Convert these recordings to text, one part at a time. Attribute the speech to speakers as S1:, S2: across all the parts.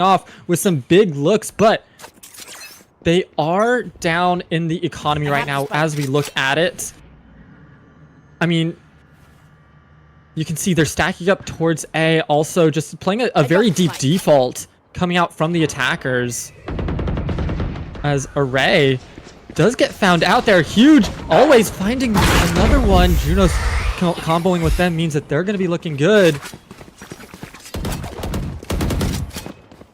S1: off with some big looks, but they are down in the economy right now as we look at it. I mean, you can see they're stacking up towards A, also just playing a very deep default coming out from the attackers. As Array does get found out there. Huge, always finding another one. Juno's comboing with them means that they're going to be looking good.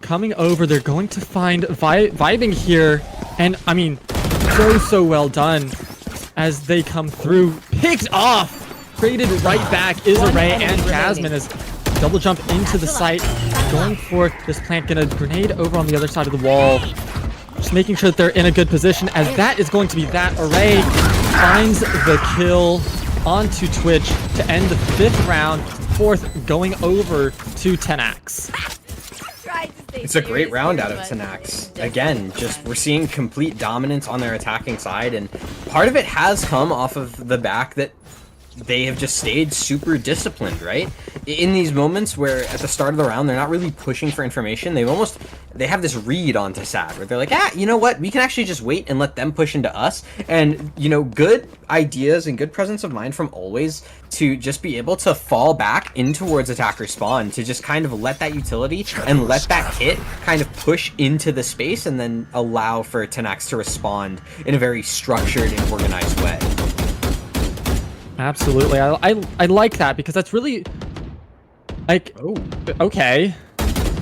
S1: Coming over, they're going to find vibing here. And, I mean, so well done as they come through. Picked off! Traded right back is Array and Jasmine as double jump into the site. Going for this plant, gonna grenade over on the other side of the wall. Just making sure that they're in a good position as that is going to be that. Array finds the kill onto Twitch to end the 5th round. 4th going over to Tenax.
S2: It's a great round out of Tenax. Again, just we're seeing complete dominance on their attacking side, and part of it has come off of the back that they have just stayed super disciplined, right? In these moments where at the start of the round they're not really pushing for information, they have this read onto Sad where they're like, you know what, we can actually just wait and let them push into us. And you know, good ideas and good presence of mind from Always to just be able to fall back in towards attacker spawn, to just kind of let that utility and let that hit kind of push into the space and then allow for Tenax to respond in a very structured and organized way.
S1: Absolutely, I like that because that's really like, okay.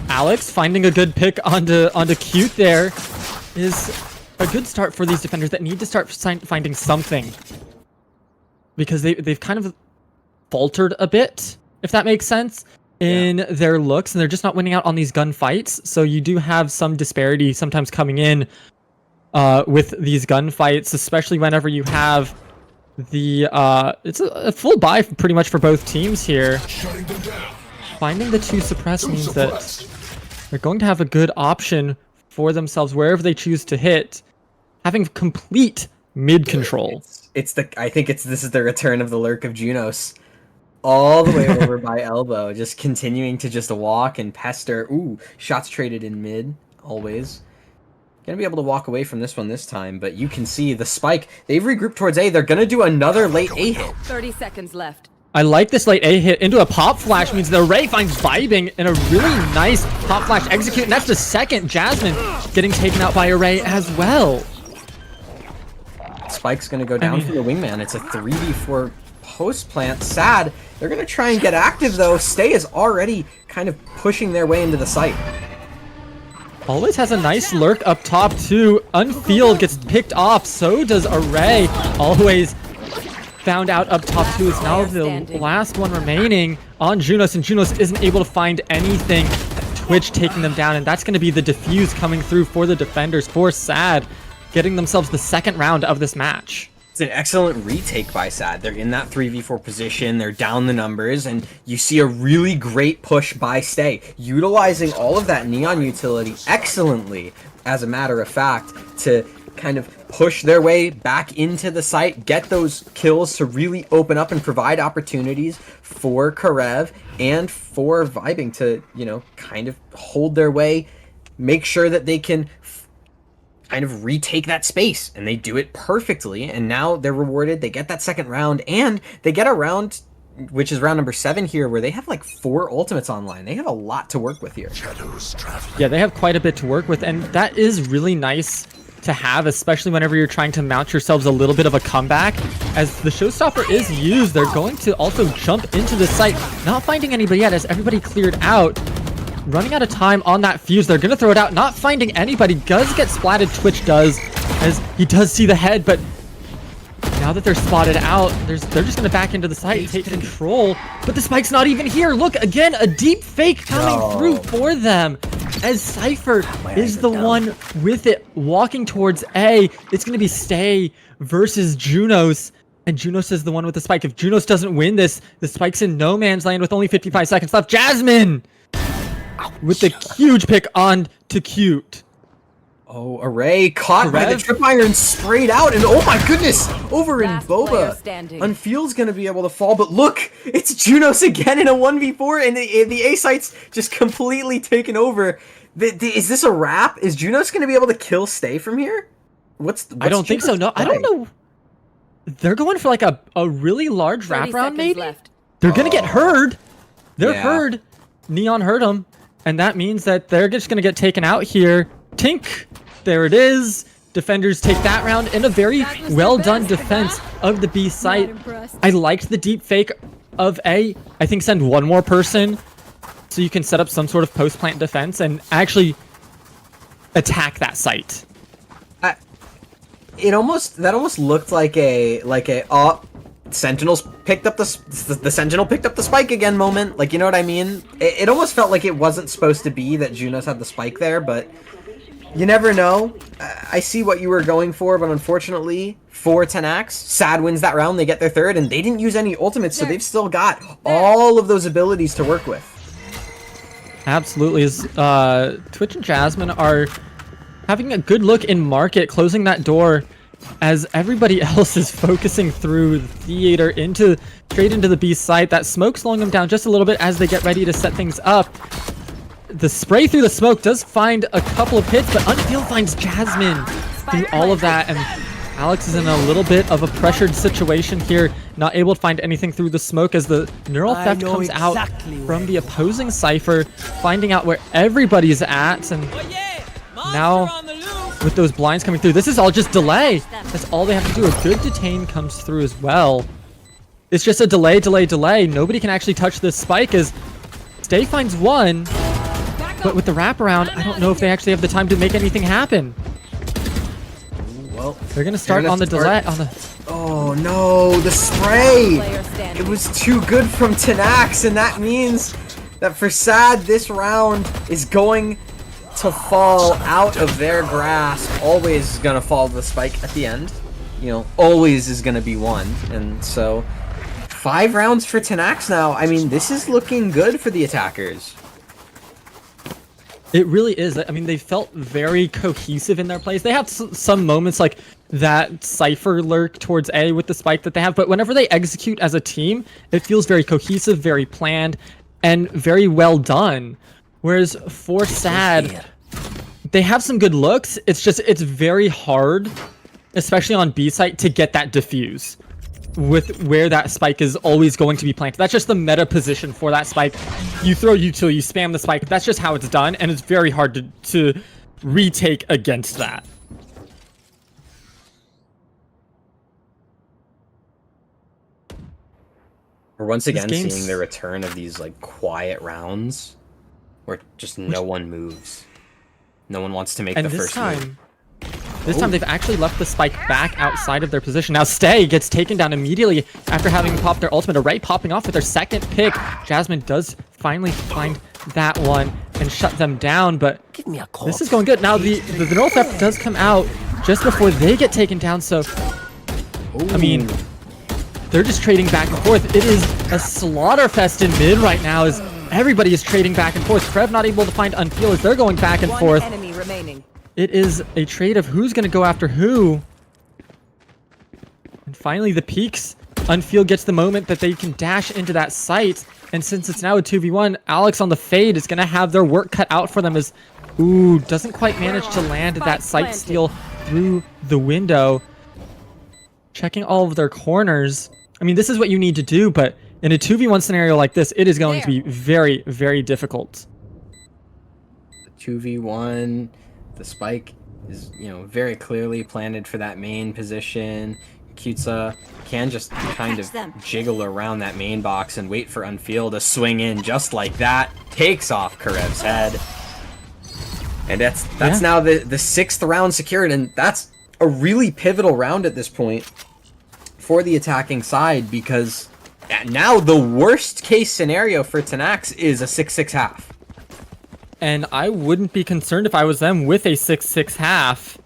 S1: Alex finding a good pick onto Cute there is a good start for these defenders that need to start finding something, because they've kind of faltered a bit, if that makes sense, in their looks, and they're just not winning out on these gunfights. So you do have some disparity sometimes coming in with these gunfights, especially whenever you have the it's a full buy pretty much for both teams here. Finding the 2 suppress means that they're going to have a good option for themselves wherever they choose to hit, having complete mid control.
S2: I think this is the return of the lurk of Junos, all the way over by elbow, just continuing to just walk and pester. Ooh, shots traded in mid, Always. Gonna be able to walk away from this one this time, but you can see the spike. They've regrouped towards A. They're gonna do another late A hit.
S3: 30 seconds left.
S1: I like this late A hit into a pop flash, means the Array finds vibing and a really nice pop flash execute, and that's the 2nd. Jasmine getting taken out by Array as well.
S2: Spike's gonna go down for the wingman. It's a 3v4 post plant. Sad. They're gonna try and get active though. Stay is already kind of pushing their way into the site.
S1: Always has a nice lurk up top too. Unfield gets picked off, so does Array. Always found out up top too. It's now the last one remaining on Junos, and Junos isn't able to find anything. Twitch taking them down, and that's going to be the defuse coming through for the defenders, for Sad, getting themselves the 2nd round of this match.
S2: It's an excellent retake by Sad. They're in that 3v4 position, they're down the numbers, and you see a really great push by Stay, utilizing all of that Neon utility excellently, as a matter of fact, to kind of push their way back into the site, get those kills to really open up and provide opportunities for Karev and for Vibing to, you know, kind of hold their way, make sure that they can kind of retake that space, and they do it perfectly, and now they're rewarded. They get that 2nd round, and they get a round, which is round number 7 here, where they have like 4 ultimates online. They have a lot to work with here.
S1: Yeah, they have quite a bit to work with, and that is really nice to have, especially whenever you're trying to mount yourselves a little bit of a comeback. As the showstopper is used, they're going to also jump into the site, not finding anybody yet as everybody cleared out. Running out of time on that fuse, they're gonna throw it out, not finding anybody. Does get splatted, Twitch does, as he does see the head, but now that they're spotted out, they're just gonna back into the site, take control, but the spike's not even here. Look, again, a deep fake coming through for them, as Cypher is the one with it, walking towards A. It's gonna be Stay versus Junos, and Junos is the one with the spike. If Junos doesn't win this, the spike's in no man's land with only 55 seconds left. Jasmine with the huge pick on to Cute.
S2: Oh, Array caught by the tripwire, sprayed out, and oh my goodness, over in Boba. Unfield's gonna be able to fall, but look, it's Junos again in a 1v4, and the A site's just completely taken over. Is this a wrap? Is Junos going to be able to kill Stay from here? What's
S1: I don't think so. No, I don't know. They're going for like a really large
S3: 30
S1: wraparound, maybe?
S3: left.
S1: They're going to get heard. They're
S2: Yeah.
S1: heard. Neon heard them. And that means that they're just going to get taken out here. Tink. There it is. Defenders take that round in a very well done defense of the B site. I liked the deep fake of A. I think send one more person so you can set up some sort of post-plant defense and actually attack that site.
S2: That almost looked like a Sentinels picked up the Sentinel picked up the spike again moment. Like, you know what I mean? It almost felt like it wasn't supposed to be that Junos had the spike there, but you never know. I see what you were going for, but unfortunately for Tenax, Sad wins that round. They get their third, and they didn't use any ultimates, so they've still got all of those abilities to work with.
S1: Absolutely. Twitch and Jasmine are having a good look in market, closing that door as everybody else is focusing through the theater straight into the B site. That smoke slowing them down just a little bit as they get ready to set things up. The spray through the smoke does find a couple of hits, but Unfield finds Jasmine through all of that, and Alex is in a little bit of a pressured situation here, not able to find anything through the smoke as the neural theft comes out from the opposing Cypher, finding out where everybody's at, and now with those blinds coming through, this is all just delay. That's all they have to do. A good detain comes through as well. It's just a delay. Nobody can actually touch this spike as Stay finds one, but with the wraparound, I don't know if they actually have the time to make anything happen.
S2: Well,
S1: they're gonna start on the delay.
S2: Oh no, the spray! It was too good from Tenax, and that means that for Sad, this round is going to fall out of their grasp. Always is gonna fall to the spike at the end. You know, always is gonna be one, and so 5 rounds for Tenax now. I mean, this is looking good for the attackers.
S1: It really is. I mean, they felt very cohesive in their plays. They have some moments like that Cypher lurk towards A with the spike that they have, but whenever they execute as a team, it feels very cohesive, very planned, and very well done. Whereas for Sad, they have some good looks. It's very hard, especially on B site, to get that diffuse with where that spike is always going to be planted. That's just the meta position for that spike. You throw util, you spam the spike. That's just how it's done, and it's very hard to retake against that.
S2: We're once again seeing the return of these like quiet rounds where just no one moves. No one wants to make the first move.
S1: This time they've actually left the spike back outside of their position. Now Stay gets taken down immediately after having popped their ultimate. Array popping off with their second pick. Jasmine does finally find that one and shut them down, but this is going good. Now the neural theft does come out just before they get taken down, so I mean, they're just trading back and forth. It is a slaughter fest in mid right now as everybody is trading back and forth. Trev not able to find Unfeel as they're going back and forth.
S3: Enemy remaining.
S1: It is a trade of who's going to go after who. And finally, the peaks. Unfield gets the moment that they can dash into that site. And since it's now a 2v1, Alex on the fade is going to have their work cut out for them as... Ooh, doesn't quite manage to land that site steal through the window. Checking all of their corners. I mean, this is what you need to do, but in a 2v1 scenario like this, it is going to be very, very difficult.
S2: 2v1... The spike is, you know, very clearly planted for that main position. Kutsa can just kind of jiggle around that main box and wait for Unfield to swing in just like that. Takes off Karev's head. And that's now the 6th round secured, and that's a really pivotal round at this point for the attacking side, because now the worst case scenario for Tenax is a 6-6 half.
S1: And I wouldn't be concerned if I was them with a 6-6 half.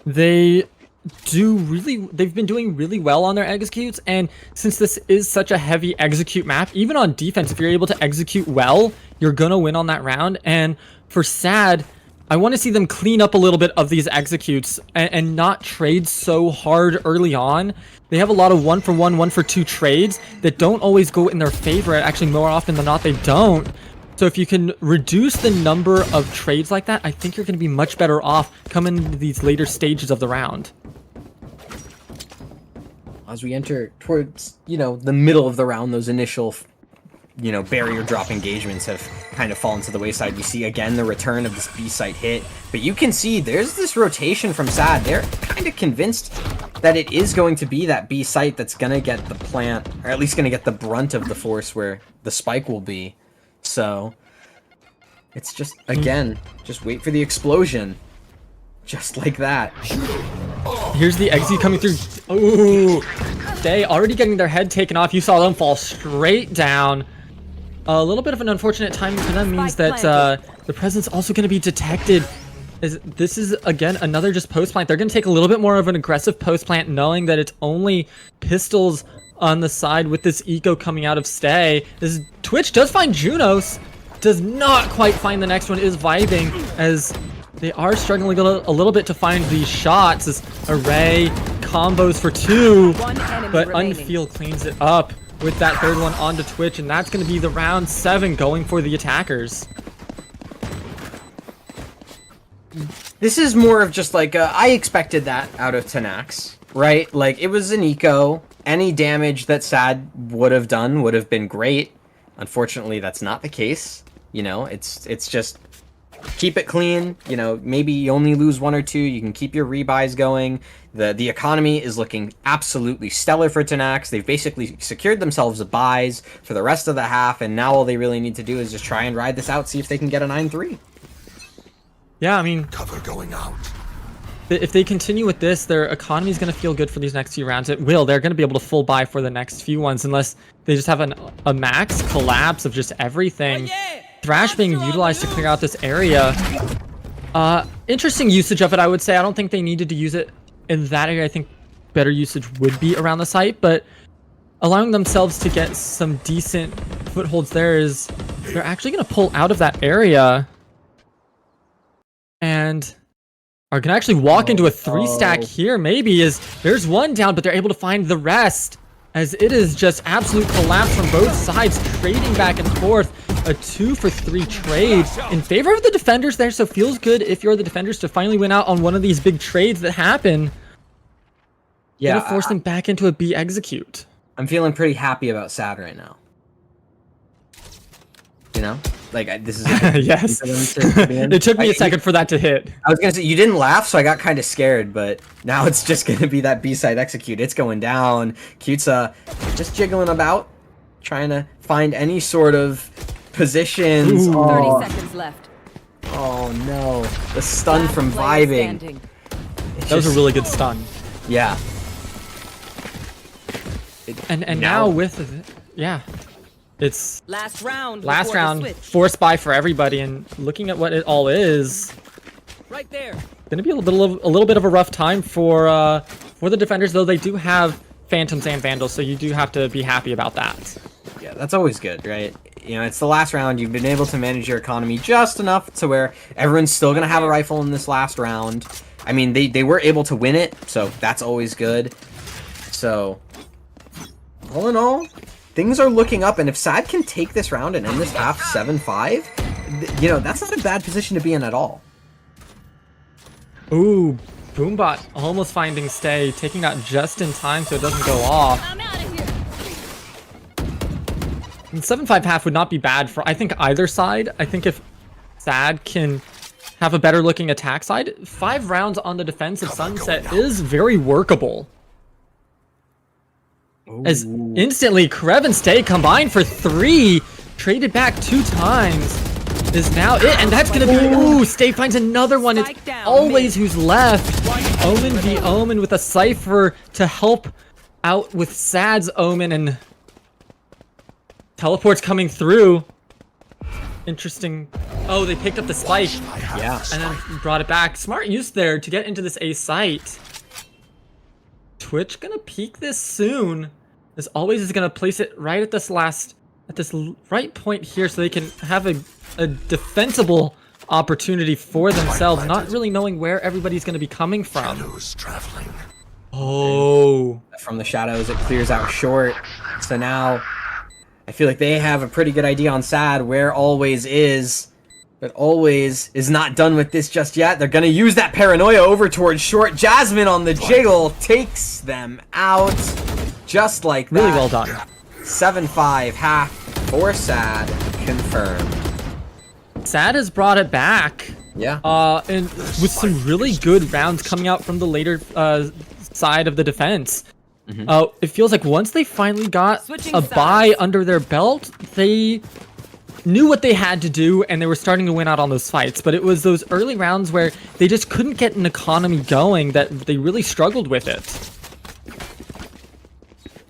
S1: They've been doing really well on their executes, and since this is such a heavy execute map, even on defense, if you're able to execute well, you're gonna win on that round. And for Sad, I want to see them clean up a little bit of these executes and not trade so hard early on. They have a lot of 1-for-1, 1-for-2 trades that don't always go in their favor. Actually, more often than not, they don't. So if you can reduce the number of trades like that, I think you're going to be much better off coming into these later stages of the round.
S2: As we enter towards, the middle of the round, those initial, barrier drop engagements have kind of fallen to the wayside. We see again the return of this B site hit, but you can see there's this rotation from SAD. They're kind of convinced that it is going to be that B site that's going to get the plant, or at least going to get the brunt of the force where the spike will be. So it's just, again, just wait for the explosion. Just like that.
S1: Here's the exit coming through. Ooh, they already getting their head taken off. You saw them fall straight down. A little bit of an unfortunate timing for them means that the presence also going to be detected. This is, again, another just post plant. They're going to take a little bit more of an aggressive post plant, knowing that it's only pistols on the side with this eco coming out of stay. This Twitch does find Junos, does not quite find the next one, is vibing as they are struggling a little bit to find these shots. This array combos for 2, but Unfeel cleans it up with that third one onto Twitch, and that's going to be the round 7 going for the attackers.
S2: This is more of just like, I expected that out of Tenax, right? Like, it was an eco. Any damage that SAD would have done would have been great. Unfortunately, that's not the case. It's just keep it clean. Maybe you only lose 1 or 2. You can keep your rebuys going. The economy is looking absolutely stellar for Tenax. They've basically secured themselves buys for the rest of the half, and now all they really need to do is just try and ride this out, see if they can get a 9-3.
S1: Yeah, I mean,
S3: cover going out.
S1: If they continue with this, their economy is going to feel good for these next few rounds. It will. They're going to be able to full buy for the next few ones unless they just have a max collapse of just everything. Thrash being utilized to clear out this area. Interesting usage of it, I would say. I don't think they needed to use it in that area. I think better usage would be around the site, but allowing themselves to get some decent footholds there is they're actually going to pull out of that area and are going to actually walk into a 3-stack here, maybe, as there's one down, but they're able to find the rest, as it is just absolute collapse from both sides, trading back and forth. A 2-for-3 trade in favor of the defenders there, so feels good if you're the defenders to finally win out on one of these big trades that happen.
S2: Yeah,
S1: gonna force them back into a B execute.
S2: I'm feeling pretty happy about SAD right now. This is
S1: yes. It took me a second for that to hit.
S2: I was gonna say you didn't laugh, so I got kind of scared, but now it's just gonna be that B-side execute. It's going down. Kutsa just jiggling about, trying to find any sort of positions.
S4: 30 seconds left.
S2: Oh no, the stun from vibing.
S1: That was a really good stun.
S2: Yeah.
S1: And now with yeah. It's
S4: last round.
S1: Force buy for everybody, and looking at what it all is,
S4: right there.
S1: Gonna be a little bit of a rough time for the defenders, though they do have Phantoms and Vandals, so you do have to be happy about that.
S2: Yeah, that's always good, right? It's the last round. You've been able to manage your economy just enough to where everyone's still gonna have a rifle in this last round. I mean, they were able to win it, so that's always good. So, all in all, things are looking up, and if SAD can take this round and end this half 7-5, that's not a bad position to be in at all.
S1: Ooh, Boombot almost finding stay, taking out just in time so it doesn't go off.
S4: I'm out of here.
S1: And 7-5 half would not be bad for, I think, either side. I think if SAD can have a better looking attack side, 5 rounds on the defensive Sunset is very workable.
S2: Ooh.
S1: As instantly Krev and Stay combined for 3, traded back 2 times, is now it, and that's gonna be, ooh, Stay finds another one. It's always who's left. Omen v Omen with a Cypher to help out with SAD's Omen, and teleports coming through. Interesting. Oh, they picked up the spike.
S2: Yeah.
S1: And then brought it back. Smart use there to get into this A site. Twitch gonna peek this soon. As always, is gonna place it right at this right point here, so they can have a defensible opportunity for themselves, not really knowing where everybody's gonna be coming from. Oh,
S2: from the shadows, it clears out short. So now I feel like they have a pretty good idea on Sad where Always is. But Always is not done with this just yet. They're going to use that Paranoia over towards Short. Jasmine on the jiggle takes them out. Just like that.
S1: Really well done.
S2: 7-5 half for Sad. Confirmed.
S1: Sad has brought it back.
S2: Yeah.
S1: And with some really good rounds coming out from the later side of the defense. It feels like once they finally got
S4: Switching
S1: a
S4: sides.
S1: bye under their belt, they knew what they had to do and they were starting to win out on those fights. But it was those early rounds where they just couldn't get an economy going that they really struggled with it.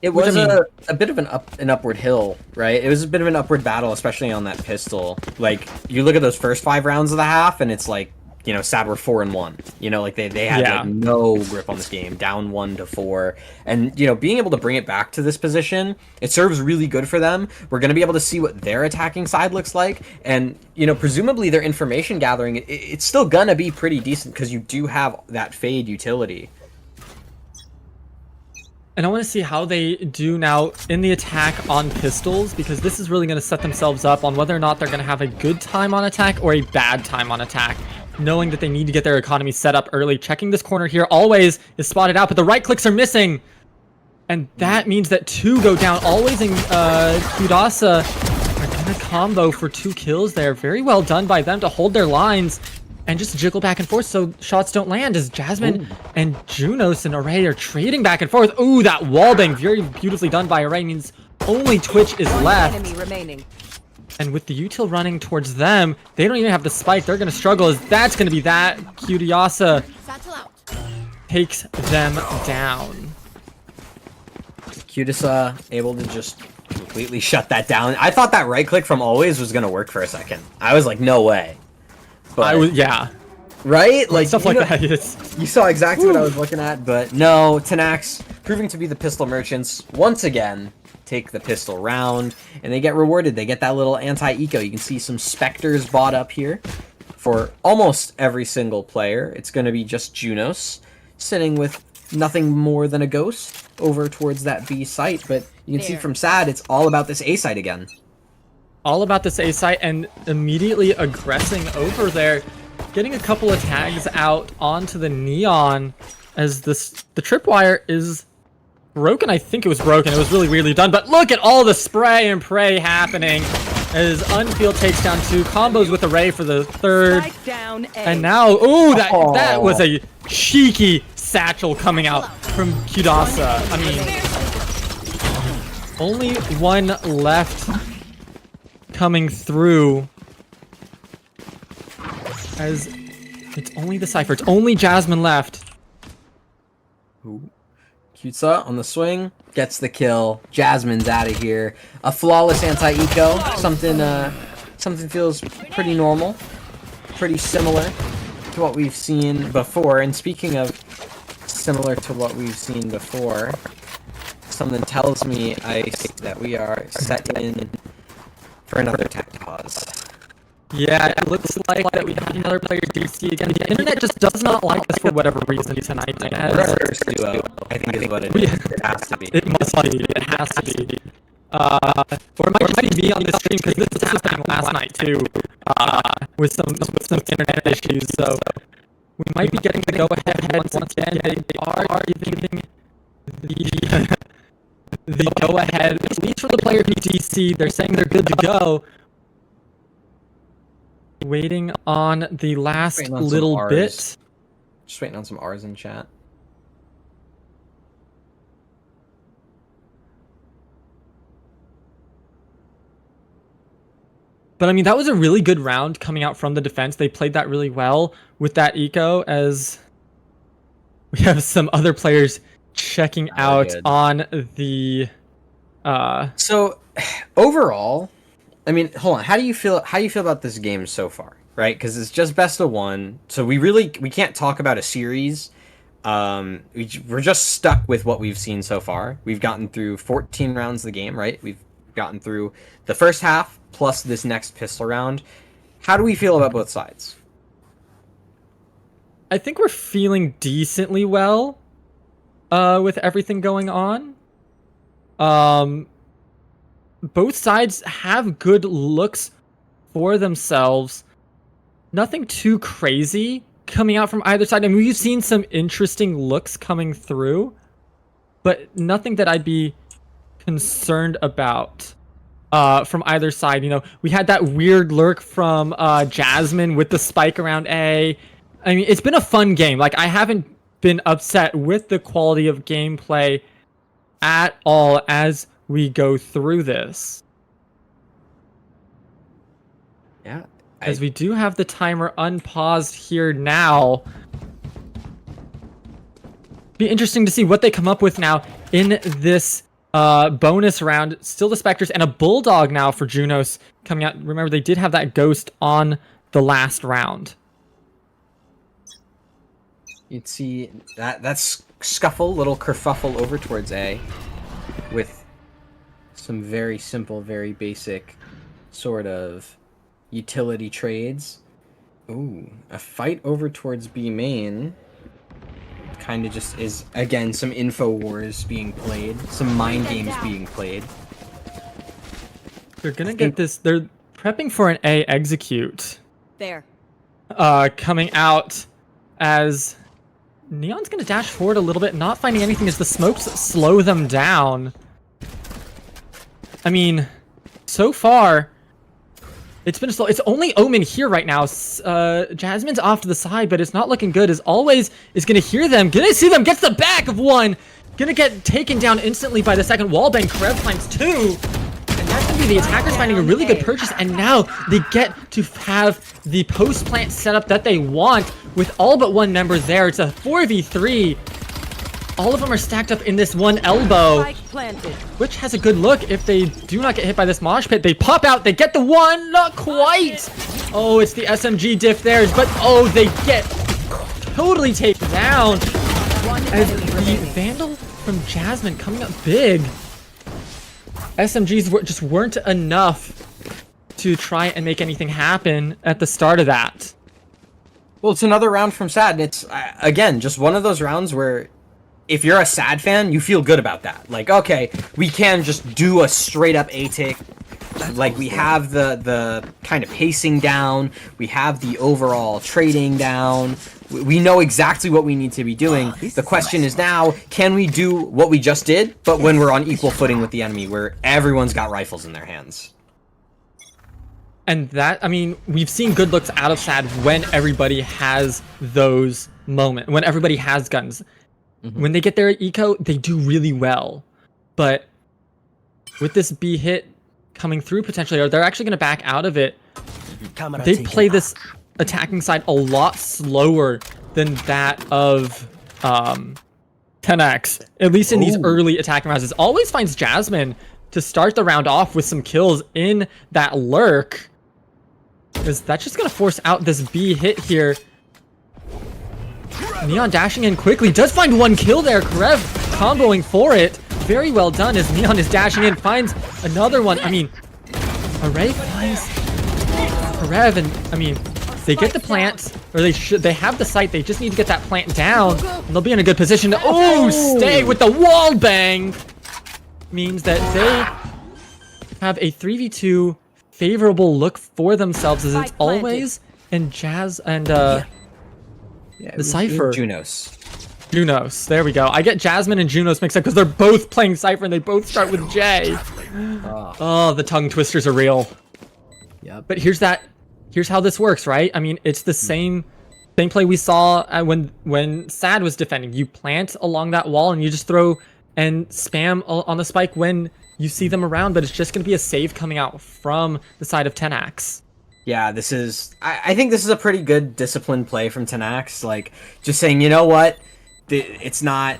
S2: It
S1: Which,
S2: was
S1: I mean-
S2: a bit of an upward hill, right? It was a bit of an upward battle, especially on that pistol. Like, you look at those first 5 rounds of the half, and it's like, you know, Sad were 4-1. You know, like they had
S1: Yeah.
S2: like no grip on this game, down 1-4, and you know, being able to bring it back to this position, it serves really good for them. We're gonna be able to see what their attacking side looks like, and you know, presumably their information gathering, it's still gonna be pretty decent because you do have that fade utility.
S1: And I want to see how they do now in the attack on pistols, because this is really going to set themselves up on whether or not they're going to have a good time on attack or a bad time on attack, knowing that they need to get their economy set up early. Checking this corner here, Always is spotted out, but the right clicks are missing. And that means that 2 go down. Always and Kudasa are going to combo for 2 kills there. Very well done by them to hold their lines and just jiggle back and forth so shots don't land, as Jasmine and Junos and Array are trading back and forth. Ooh, that wallbang, very beautifully done by Array, means only Twitch is left.
S4: Enemy remaining.
S1: And with the util running towards them, they don't even have the spike. They're going to struggle, as that's going to be that. Kudasa takes them down.
S2: Kudasa able to just completely shut that down. I thought that right click from Always was gonna work for a second. I was like, no way. But,
S1: Yeah.
S2: right? Like
S1: Stuff
S2: you
S1: like
S2: know-
S1: that is...
S2: You saw exactly what I was looking at, but no, Tenax proving to be the pistol merchants once again. Take the pistol round, and they get rewarded. They get that little anti-eco. You can see some Spectres bought up here for almost every single player. It's going to be just Junos sitting with nothing more than a ghost over towards that B site, but you can see
S4: There.
S2: from Sad, it's all about this A site again.
S1: All about this A site and immediately aggressing over there, getting a couple of tags out onto the Neon, as the tripwire is broken. I think it was broken. It was really weirdly done, but look at all the spray and pray happening as Unfield takes down 2 combos with Array for the 3rd.
S4: Strike down A.
S1: And now, ooh, that
S2: Oh.
S1: was a cheeky satchel coming out from Kudasa. I mean, only 1 left coming through, as it's only the Cypher. It's only Jasmine left.
S2: Kutsa on the swing, gets the kill. Jasmine's out of here. A flawless anti-eco. Something feels pretty normal. Pretty similar to what we've seen before. And speaking of similar to what we've seen before, something tells me, Ice, that we are set in for another tech pause.
S1: Yeah, it looks like that we have another player DC again. The internet just does not like us for whatever reason tonight.
S2: Reverse duo, I think is what it is. It has to be.
S1: It must be. It has to be. Or it might just be on the stream, because this was happening last night too, with some internet issues. So we might be getting the go-ahead once again. They are giving the go-ahead, at least for the player who's DC. They're saying they're good to go. Waiting on the last
S2: Waiting on some
S1: little
S2: Rs.
S1: bit.
S2: Just waiting on some R's in chat.
S1: But I mean, that was a really good round coming out from the defense. They played that really well with that eco, as we have some other players checking out
S2: good.
S1: on the
S2: So, overall, I mean, hold on. How do you feel? How do you feel about this game so far? Right, because it's just best of 1, so we can't talk about a series. We're just stuck with what we've seen so far. We've gotten through 14 rounds of the game, right? We've gotten through the first half plus this next pistol round. How do we feel about both sides?
S1: I think we're feeling decently well with everything going on. both sides have good looks for themselves. Nothing too crazy coming out from either side. I mean, we've seen some interesting looks coming through, but nothing that I'd be concerned about from either side. You know, we had that weird lurk from Jasmine with the spike around A. I mean, it's been a fun game. Like, I haven't been upset with the quality of gameplay at all as we go through this.
S2: Yeah.
S1: As we do have the timer unpaused here now. Be interesting to see what they come up with now in this bonus round. Still the Spectres and a Bulldog now for Junos coming out. Remember, they did have that Ghost on the last round.
S2: You'd see that's scuffle, little kerfuffle over towards A with some very simple, very basic sort of utility trades. Ooh, a fight over towards B main. Kind of just is, again, some info wars being played, some mind games being played.
S1: They're gonna get this. They're prepping for an A execute.
S4: There.
S1: Coming out as Neon's gonna dash forward a little bit, not finding anything as the smokes slow them down. I mean, so far, it's been slow. It's only Omen here right now. Jasmine's off to the side, but it's not looking good. As always, is gonna hear them, gonna see them, gets the back of one, gonna get taken down instantly by the second wallbang. Karev finds two. And that's going to be the attackers finding a really good purchase, and now they get to have the post-plant setup that they want with all but one member there. It's a 4v3. All of them are stacked up in this one elbow, which has a good look if they do not get hit by this mosh pit. They pop out, they get the one, not quite. Oh, it's the SMG diff there, but oh, they get totally taken down. As the Vandal from Jasmine coming up big. SMGs just weren't enough to try and make anything happen at the start of that.
S2: Well, it's another round from Sad, and it's, again, just one of those rounds where if you're a Sad fan, you feel good about that. Like, okay, we can just do a straight-up A-tick. Like, we have the kind of pacing down. We have the overall trading down. We know exactly what we need to be doing. The question is now, can we do what we just did, but when we're on equal footing with the enemy, where everyone's got rifles in their hands?
S1: And that, I mean, we've seen good looks out of Sad when everybody has those moments, when everybody has guns. When they get their eco, they do really well. But with this B hit coming through potentially, or they're actually going to back out of it, they play this attacking side a lot slower than that of Tenax, at least in these early attacking rounds. It always finds Jasmine to start the round off with some kills in that lurk, because that's just going to force out this B hit here. Neon dashing in quickly, does find one kill there. Karev comboing for it. Very well done as Neon is dashing in, finds another one. I mean, Array finds Karev, and I mean, they get the plant, or they have the site, they just need to get that plant down, and they'll be in a good position to, stay with the wall bang! Means that they have a 3v2 favorable look for themselves, as it's always in Jazz and the Cypher. Junos, there we go. I get Jasmine and Junos mixed up because they're both playing Cypher and they both start with J. Oh, the tongue twisters are real.
S2: Yep.
S1: But here's how this works, right? I mean, it's the same play we saw when Sad was defending. You plant along that wall and you just throw and spam on the spike when you see them around, but it's just going to be a save coming out from the side of Tenax.
S2: Yeah, this is... I think this is a pretty good disciplined play from Tenax. Like, just saying, you know what? It's not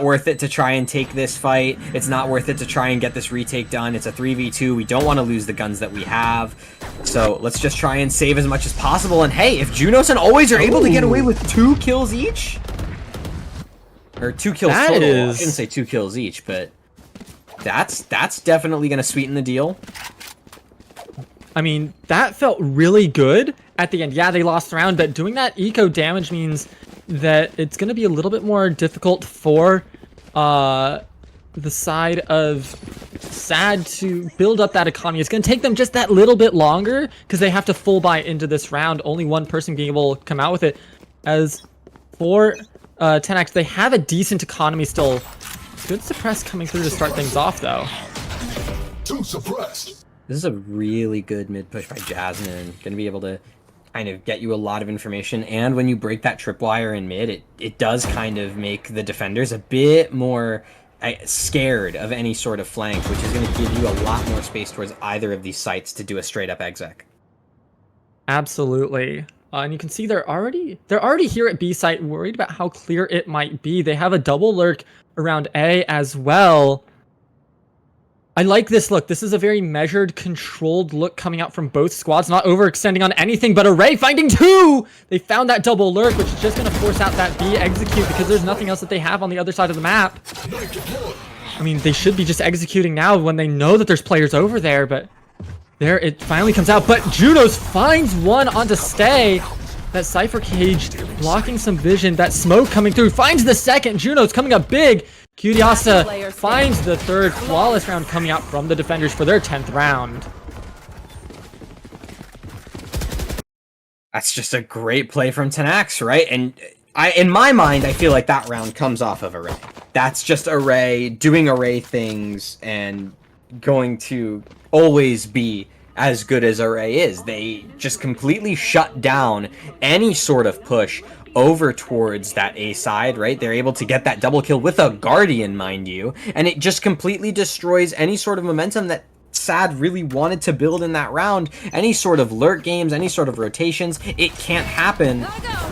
S2: worth it to try and take this fight. It's not worth it to try and get this retake done. It's a 3v2. We don't want to lose the guns that we have. So let's just try and save as much as possible. And hey, if Junos and Always are able to get away with 2 kills each... Or 2 kills total. I shouldn't say 2 kills each, but... That's definitely going to sweeten the deal.
S1: I mean, that felt really good at the end. Yeah, they lost the round, but doing that eco damage means that it's going to be a little bit more difficult for the side of Sad to build up that economy. It's going to take them just that little bit longer because they have to full buy into this round. Only one person being able to come out with it. As for Tenax, they have a decent economy still. Good suppress coming through to start things off, though.
S3: Too suppressed.
S2: This is a really good mid push by Jasmine. Gonna be able to kind of get you a lot of information, and when you break that tripwire in mid, it does kind of make the defenders a bit more scared of any sort of flank, which is going to give you a lot more space towards either of these sites to do a straight up exec.
S1: Absolutely. And you can see they're already here at B site, worried about how clear it might be. They have a double lurk around A as well. I like this look. This is a very measured, controlled look coming out from both squads, not overextending on anything, but Array finding two! They found that double lurk, which is just going to force out that B execute because there's nothing else that they have on the other side of the map. I mean, they should be just executing now when they know that there's players over there, but there it finally comes out. But Junos finds one onto Stay. That Cypher Cage blocking some vision. That smoke coming through finds the second. Junos coming up big. Curiasa finds the third flawless round coming out from the defenders for their 10th round.
S2: That's just a great play from Tenax, right? And in my mind, I feel like that round comes off of Array. That's just Array doing Array things and going to always be as good as Array is. They just completely shut down any sort of push over towards that A side, right? They're able to get that double kill with a Guardian, mind you, and it just completely destroys any sort of momentum that Sad really wanted to build in that round. Any sort of lurk games, any sort of rotations, it can't happen.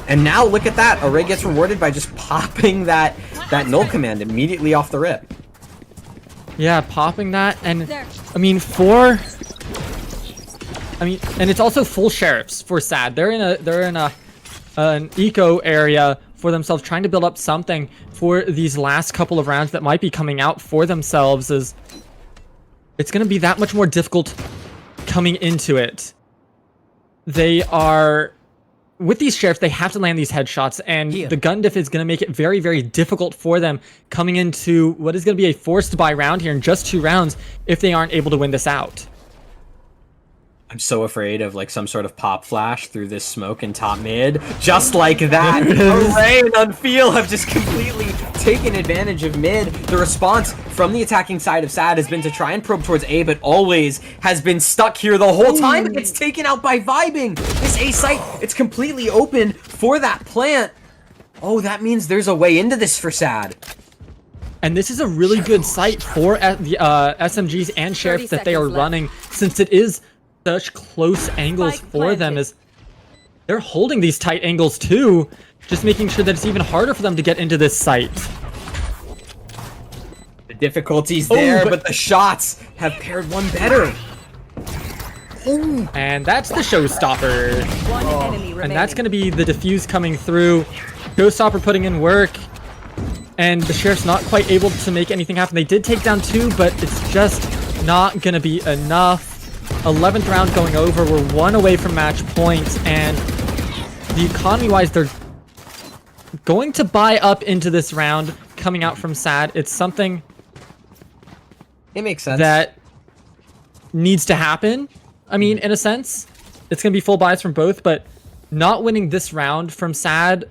S2: And now look at that. Array gets rewarded by just popping that null command immediately off the rip.
S1: Yeah, popping that, and I mean and it's also full sheriffs for Sad. They're in an eco area for themselves, trying to build up something for these last couple of rounds that might be coming out for themselves. As it's going to be that much more difficult coming into it. They are, with these sheriffs, they have to land these headshots, and the gun diff is going to make it very, very difficult for them coming into what is going to be a forced buy round here in just 2 rounds if they aren't able to win this out.
S2: I'm so afraid of like some sort of pop flash through this smoke in top mid. Just like that, Array and Unfeel have just completely taken advantage of mid. The response from the attacking side of Sad has been to try and probe towards A, but always has been stuck here the whole time. It gets taken out by Vibing. This A site, it's completely open for that plant. Oh, that means there's a way into this for Sad.
S1: And this is a really good site for the SMGs and sheriffs that they are running, since it is such close angles for them, as they're holding these tight angles too, just making sure that it's even harder for them to get into this site.
S2: The difficulty's there, but the shots have paired one better.
S1: And that's the showstopper. And that's going to be the defuse coming through. Showstopper putting in work. And the sheriff's not quite able to make anything happen. They did take down 2, but it's just not going to be enough. 11th round going over. We're 1 away from match point, and the economy-wise, they're going to buy up into this round coming out from Sad. It's something
S2: it makes sense
S1: that needs to happen. I mean, in a sense, it's going to be full buys from both, but not winning this round from Sad,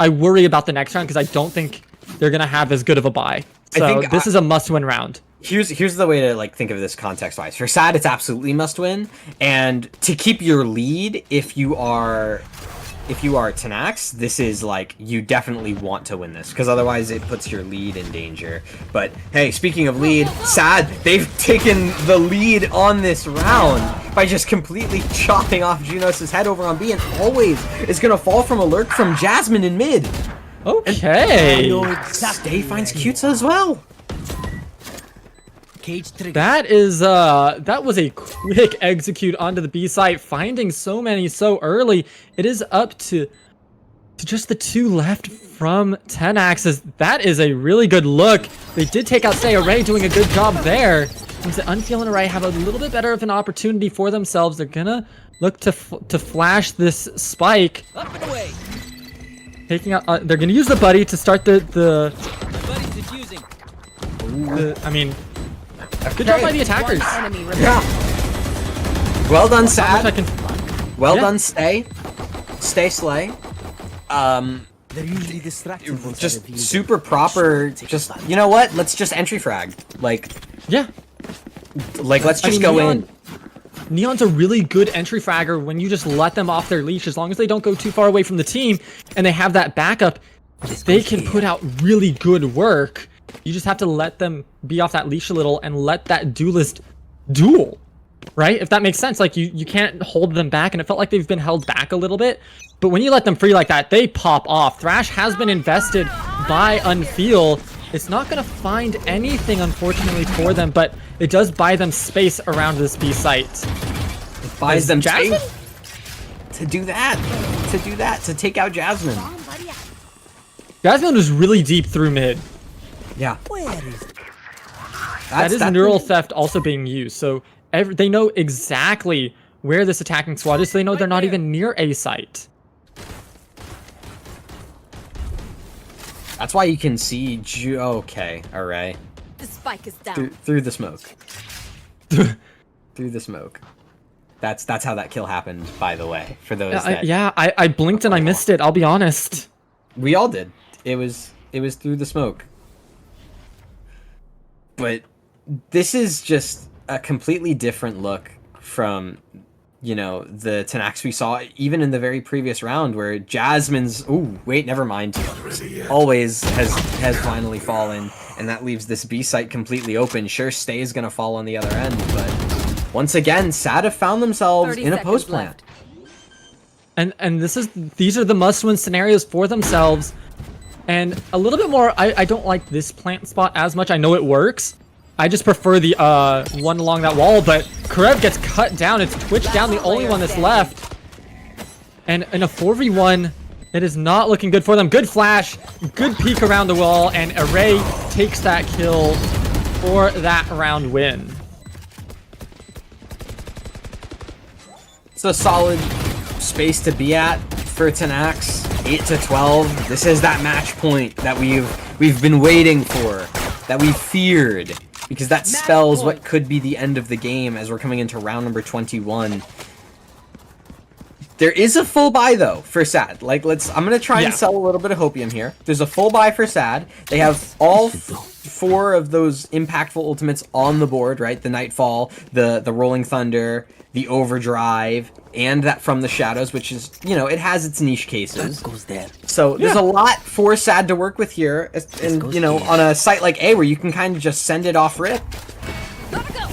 S1: I worry about the next round because I don't think they're going to have as good of a buy. So this is a must-win round.
S2: Here's the way to like think of this context-wise. For Sad, it's absolutely must-win, and to keep your lead, if you are Tenax, this is like you definitely want to win this because otherwise it puts your lead in danger. But hey, speaking of lead, Sad, they've taken the lead on this round by just completely chopping off Junos' head over on B, and always is gonna fall from a lurk from Jasmine in mid.
S1: Okay.
S2: And Stay finds Cutesa as well.
S1: That is that was a quick execute onto the B site, finding so many so early. It is up to just the 2 left from Tenax. As that is a really good look. They did take out Stay. Array doing a good job there. Seems that Unfeel and Array have a little bit better of an opportunity for themselves. They're gonna look to flash this spike.
S4: Up and away.
S1: Taking out. They're gonna use the buddy to start the
S4: Buddy's defusing.
S1: I mean, Good job by the attackers.
S4: One enemy remaining.
S2: Yeah. Well done,
S1: Not much I
S2: Sad.
S1: can...
S2: Well
S1: Yeah.
S2: done, Stay. Stay Slay.
S5: They're usually distracted. once
S2: Just
S5: they're revealed.
S2: super proper. Just, you know what? Let's just entry frag. Like,
S1: Yeah.
S2: let's
S1: I
S2: just
S1: mean,
S2: go
S1: Neon-
S2: in.
S1: Neon's a really good entry fragger when you just let them off their leash. As long as they don't go too far away from the team and they have that backup, they can put out really good work. You just have to let them be off that leash a little and let that duelist duel, right? If that makes sense. Like, you can't hold them back, and it felt like they've been held back a little bit. But when you let them free like that, they pop off. Thrash has been invested by Unfeel. It's not going to find anything, unfortunately, for them, but it does buy them space around this B site.
S2: It buys them
S1: Jasmine?
S2: space to do that. To take out Jasmine.
S1: Jasmine was really deep through mid.
S2: Yeah.
S5: Where is it?
S1: That is
S2: that's
S1: neural theft also being used. So they know exactly where this attacking squad is. So they know they're not even near A site.
S2: That's why you can see. Okay, all right.
S4: The spike is down.
S2: Through the smoke. Through the smoke. That's how that kill happened. By the way, for those that
S1: I blinked and I missed it. I'll be honest.
S2: we all did. It was through the smoke. But this is just a completely different look from, you know, the Tenax we saw even in the very previous round where Jasmine's never mind. Always has finally fallen, and that leaves this B site completely open. Sure, Stay is gonna fall on the other end, but once again, Sad have found themselves
S4: 30
S2: in a
S4: seconds
S2: post plant.
S4: left.
S1: And these are the must-win scenarios for themselves. And a little bit more, I don't like this plant spot as much. I know it works. I just prefer the one along that wall, but Karev gets cut down. It's Twitch down, the only one that's left. And in a 4v1, it is not looking good for them. Good flash, good peek around the wall, and Array takes that kill for that round win.
S2: It's a solid space to be at for Tenax. 8 to 12. This is that match point that we've been waiting for, that we feared, because that spells what could be the end of the game as we're coming into round number 21. There is a full buy though for Sad. Like, I'm gonna try and sell a little bit of hopium here. There's a full buy for Sad. They have all four of those impactful ultimates on the board, right? The Nightfall, the Rolling Thunder, the Overdrive, and that From the Shadows, which is, you know, it has its niche cases.
S5: Goes there.
S2: So there's a lot for Sad to work with here, and you know, on a site like A where you can kind of just send it off rip.
S4: Gotta go.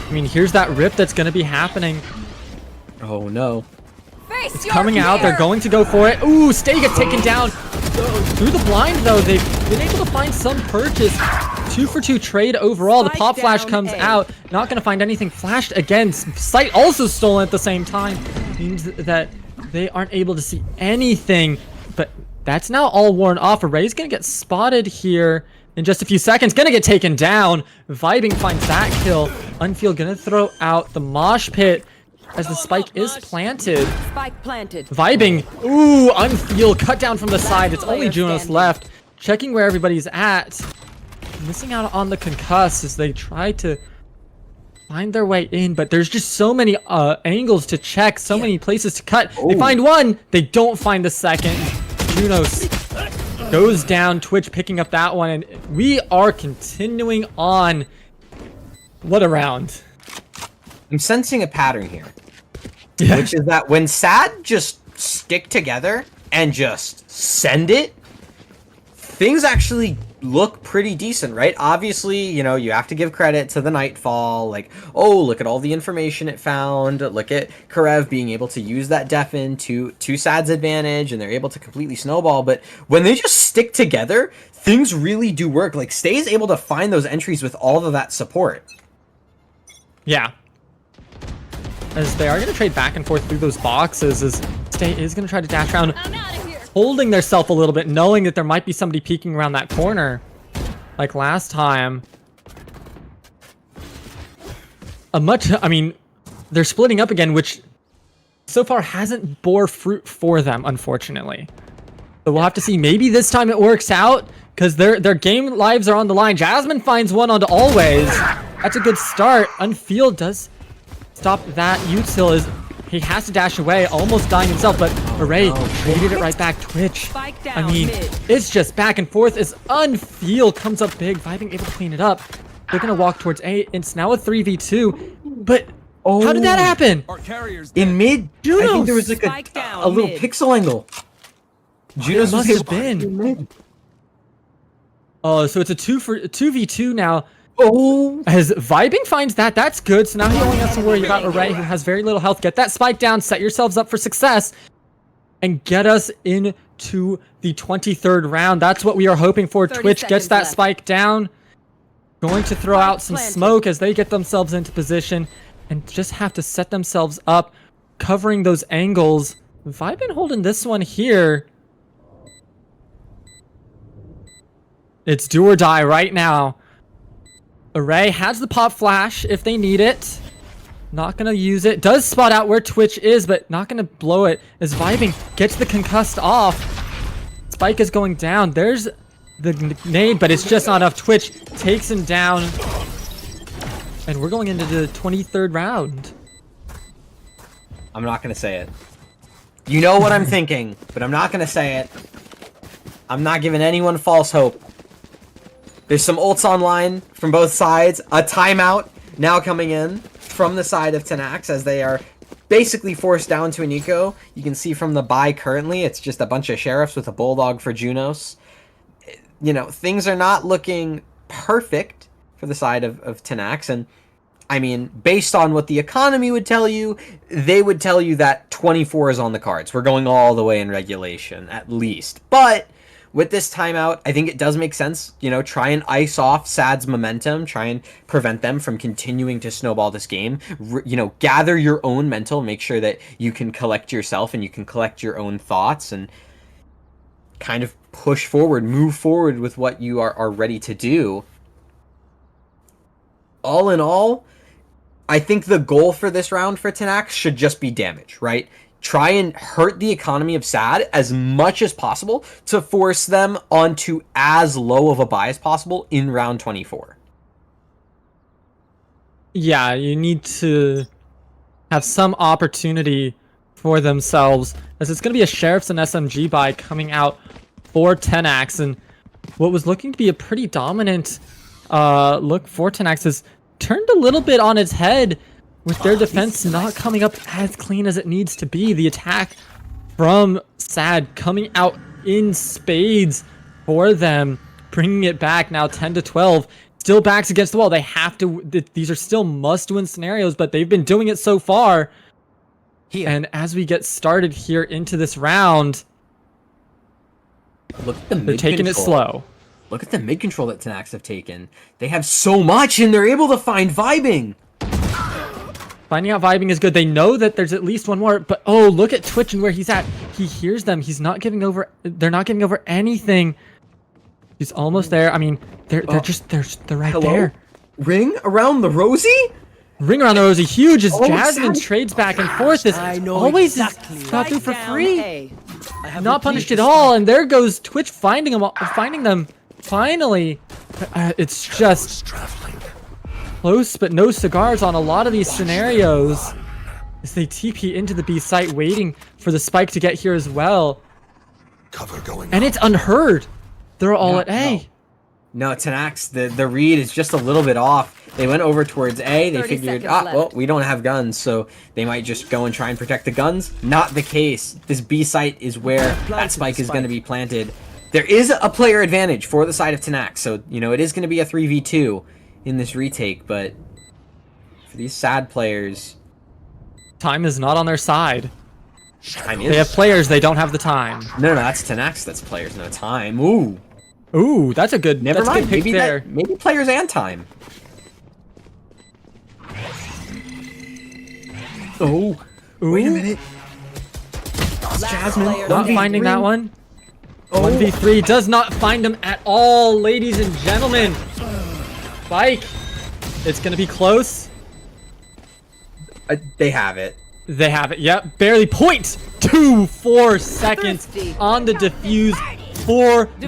S1: I mean, here's that rip that's going to be happening.
S2: Oh no.
S4: Face
S1: It's coming out. They're going to go for it. Ooh, Stay gets taken down. Through the blind, though, they've been able to find some purchase. 2 for 2 trade overall. The
S4: Spike
S1: pop flash
S4: down
S1: comes
S4: A.
S1: out. Not going to find anything flashed again. Sight also stolen at the same time. Means that they aren't able to see anything. But that's now all worn off. Array's going to get spotted here in just a few seconds. Going to get taken down. Vibing finds that kill. Unfeel going to throw out the mosh pit as the spike is planted.
S4: Spike planted.
S1: Vibing. Ooh, Unfeel cut down from the side. It's only
S4: Player
S1: Junos
S4: standing.
S1: left. Checking where everybody's at. Missing out on the concuss as they try to find their way in, but there's just so many angles to check, so many places to cut. They find one, they don't find the second. Junos goes down, Twitch picking up that one, and we are continuing on. What a round.
S2: I'm sensing a pattern here,
S1: Yeah.
S2: which is that when Sad just stick together and just send it, things actually look pretty decent, right? Obviously, you know, you have to give credit to the Nightfall, like, oh, look at all the information it found, look at Karev being able to use that deafen to Sad's advantage, and they're able to completely snowball, but when they just stick together, things really do work. Like, Stay is able to find those entries with all of that support.
S1: Yeah. As they are going to trade back and forth through those boxes, as Stay is going to try to dash around,
S4: I'm out of here.
S1: holding their self a little bit, knowing that there might be somebody peeking around that corner, like last time. I mean, they're splitting up again, which so far hasn't bore fruit for them, unfortunately. So we'll have to see. Maybe this time it works out, because their game lives are on the line. Jasmine finds one onto Always. That's a good start. Unfield does stop that. Util is, he has to dash away, almost dying himself, but Array traded it right back. Twitch,
S4: Spike
S1: I
S4: down
S1: mean,
S4: mid.
S1: it's just back and forth as Unfield comes up big. Vibing able to clean it up. They're gonna walk towards A. It's now a 3v2, but how did that happen?
S5: Our carriers
S2: In mid, I think there was like
S4: Spike down
S2: a little
S4: mid.
S2: pixel angle. Junos
S1: must
S2: was
S1: have
S2: able to
S1: been.
S2: mid.
S1: Oh, so it's a 2v2 now.
S2: Oh,
S1: As Vibing finds that, that's good. So now he only has to worry about Array, who has very little health. Get that spike down, set yourselves up for success, and get us into the 23rd round. That's what we are hoping for.
S4: 30
S1: Twitch gets
S4: seconds
S1: that
S4: left.
S1: spike down. Going to throw
S4: Spike
S1: out some
S4: planted.
S1: smoke as they get themselves into position and just have to set themselves up, covering those angles. Vibing holding this one here. It's do or die right now. Array has the pop flash if they need it. Not gonna use it. Does spot out where Twitch is, but not gonna blow it. As Vibing gets the concussed off. Spike is going down. There's the nade, but it's just not enough. Twitch takes him down. And we're going into the 23rd round.
S2: I'm not gonna say it. You know what I'm thinking, but I'm not gonna say it. I'm not giving anyone false hope. There's some ults online from both sides. A timeout now coming in from the side of Tenax as they are basically forced down to an eco. You can see from the buy currently, it's just a bunch of sheriffs with a bulldog for Junos. You know, things are not looking perfect for the side of Tenax. And I mean, based on what the economy would tell you, they would tell you that 24 is on the cards. We're going all the way in regulation, at least. But with this timeout, I think it does make sense. You know, try and ice off SAD's momentum. Try and prevent them from continuing to snowball this game. You know, gather your own mental. Make sure that you can collect yourself and you can collect your own thoughts and kind of push forward, move forward with what you are ready to do. All in all, I think the goal for this round for Tenax should just be damage, right? Try and hurt the economy of SAD as much as possible to force them onto as low of a buy as possible in round 24.
S1: Yeah, you need to have some opportunity for themselves, as it's going to be a Sheriff's and SMG buy coming out for Tenax, and what was looking to be a pretty dominant look for Tenax has turned a little bit on its head with their defense not coming up as clean as it needs to be. The attack from SAD coming out in spades for them, bringing it back now 10 to 12. Still backs against the wall. They have to, these are still must-win scenarios, but they've been doing it so far.
S5: Here.
S1: And as we get started here into this round,
S2: Look at the
S1: they're taking it slow.
S2: Look at the mid control that Tenax have taken. They have so much and they're able to find vibing.
S1: Finding out vibing is good. They know that there's at least one more, but oh, look at Twitch and where he's at. He hears them. He's not giving over. They're not giving over anything. He's almost there. I mean, they're right
S2: Hello?
S1: there.
S2: Ring around the Rosie?
S1: Ring around the rosy, huge as
S2: Oh,
S1: Jasmine
S2: Sad.
S1: trades back and forth. This
S5: I know
S1: always
S5: exactly.
S1: is got through for
S4: Spike down
S1: free.
S4: A.
S5: I have
S1: Not
S5: retrieved
S1: punished
S5: the
S1: at all, and there goes Twitch finding them finally. It's just close, but no cigars on a lot of these scenarios as they TP into the B site, waiting for the spike to get here as well.
S3: Cover going
S1: And
S3: up.
S1: it's unheard. They're all at A.
S2: No, Tenax, the read is just a little bit off. They went over towards A. They
S4: 30
S2: figured,
S4: seconds
S2: well,
S4: left.
S2: we don't have guns, so they might just go and try and protect the guns. Not the case. This B site is where that spike is going to be planted. There is a player advantage for the side of Tenax, so, you know, it is going to be a 3v2 in this retake, but for these SAD players,
S1: Time is not on their side.
S2: time
S1: They have
S2: is...
S1: players, they don't have the time.
S2: No, that's Tenax, that's players, no time. Ooh,
S1: Ooh, that's a good,
S2: never
S1: that's a
S2: mind.
S1: good pick
S2: Maybe
S1: there.
S2: maybe players and time. Oh, wait a minute.
S4: Last
S2: Jasmine,
S4: player
S1: Not
S2: 1v3.
S1: finding that one.
S2: Oh.
S1: 1v3 does not find him at all, ladies and gentlemen. Spike. It's going to be close.
S2: They have it.
S1: They have it. Yep. Barely 0.24 seconds
S4: Thirsty.
S1: on the defuse for